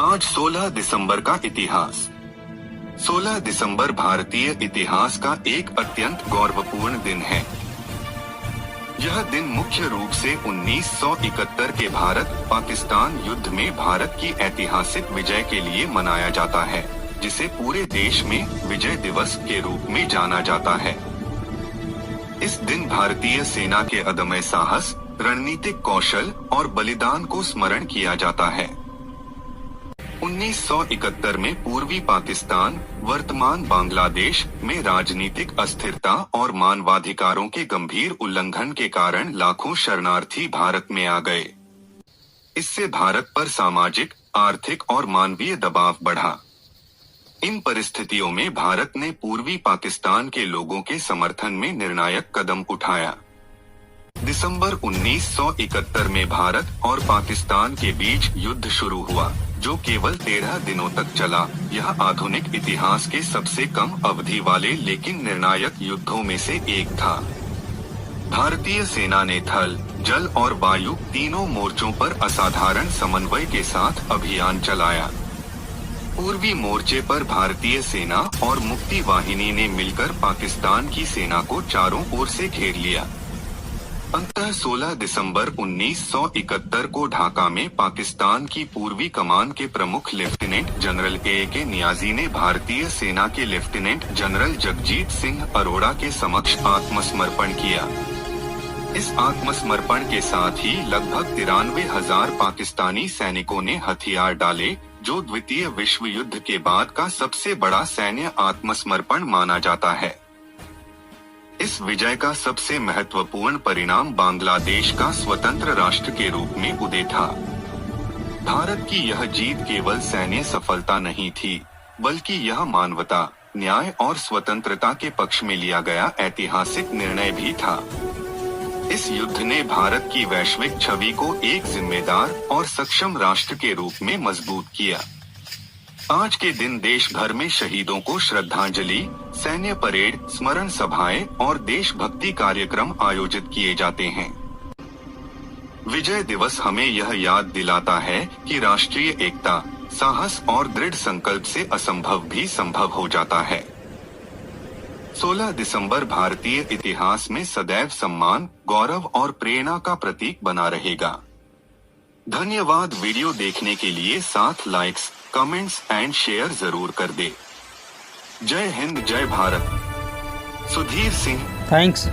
आज 16 दिसंबर का इतिहास। 16 दिसंबर भारतीय इतिहास का एक अत्यंत गौरवपूर्ण दिन है। यह दिन मुख्य रूप से 1971 के भारत पाकिस्तान युद्ध में भारत की ऐतिहासिक विजय के लिए मनाया जाता है, जिसे पूरे देश में विजय दिवस के रूप में जाना जाता है। इस दिन भारतीय सेना के अदम्य साहस, रणनीतिक कौशल और बलिदान को स्मरण किया जाता है। 1971 में पूर्वी पाकिस्तान, वर्तमान बांग्लादेश में राजनीतिक अस्थिरता और मानवाधिकारों के गंभीर उल्लंघन के कारण लाखों शरणार्थी भारत में आ गए। इससे भारत पर सामाजिक, आर्थिक और मानवीय दबाव बढ़ा। इन परिस्थितियों में भारत ने पूर्वी पाकिस्तान के लोगों के समर्थन में निर्णायक कदम उठाया। दिसंबर 1971 में भारत और पाकिस्तान के बीच युद्ध शुरू हुआ, जो केवल 13 दिनों तक चला। यह आधुनिक इतिहास के सबसे कम अवधि वाले लेकिन निर्णायक युद्धों में से एक था। भारतीय सेना ने थल, जल और वायु तीनों मोर्चों पर असाधारण समन्वय के साथ अभियान चलाया। पूर्वी मोर्चे पर भारतीय सेना और मुक्ति वाहिनी ने मिलकर पाकिस्तान की सेना को चारों ओर से घेर लिया। अंततः 16 दिसंबर 1971 को ढाका में पाकिस्तान की पूर्वी कमान के प्रमुख लेफ्टिनेंट जनरल के नियाजी ने भारतीय सेना के लेफ्टिनेंट जनरल जगजीत सिंह अरोड़ा के समक्ष आत्मसमर्पण किया। इस आत्मसमर्पण के साथ ही लगभग 93,000 पाकिस्तानी सैनिकों ने हथियार डाले, जो द्वितीय विश्व युद्ध के बाद का सबसे बड़ा सैन्य आत्मसमर्पण माना जाता है। इस विजय का सबसे महत्वपूर्ण परिणाम बांग्लादेश का स्वतंत्र राष्ट्र के रूप में उदय था। भारत की यह जीत केवल सैन्य सफलता नहीं थी, बल्कि यह मानवता, न्याय और स्वतंत्रता के पक्ष में लिया गया ऐतिहासिक निर्णय भी था। इस युद्ध ने भारत की वैश्विक छवि को एक जिम्मेदार और सक्षम राष्ट्र के रूप में मजबूत किया। आज के दिन देश भर में शहीदों को श्रद्धांजलि, सैन्य परेड, स्मरण सभाएं और देशभक्ति कार्यक्रम आयोजित किए जाते हैं। विजय दिवस हमें यह याद दिलाता है कि राष्ट्रीय एकता, साहस और दृढ़ संकल्प से असंभव भी संभव हो जाता है। 16 दिसंबर भारतीय इतिहास में सदैव सम्मान, गौरव और प्रेरणा का प्रतीक बना रहेगा। धन्यवाद। वीडियो देखने के लिए साथ लाइक्स, कमेंट्स एंड शेयर जरूर कर दे। जय हिंद, जय भारत। सुधीर सिंह। थैंक्स।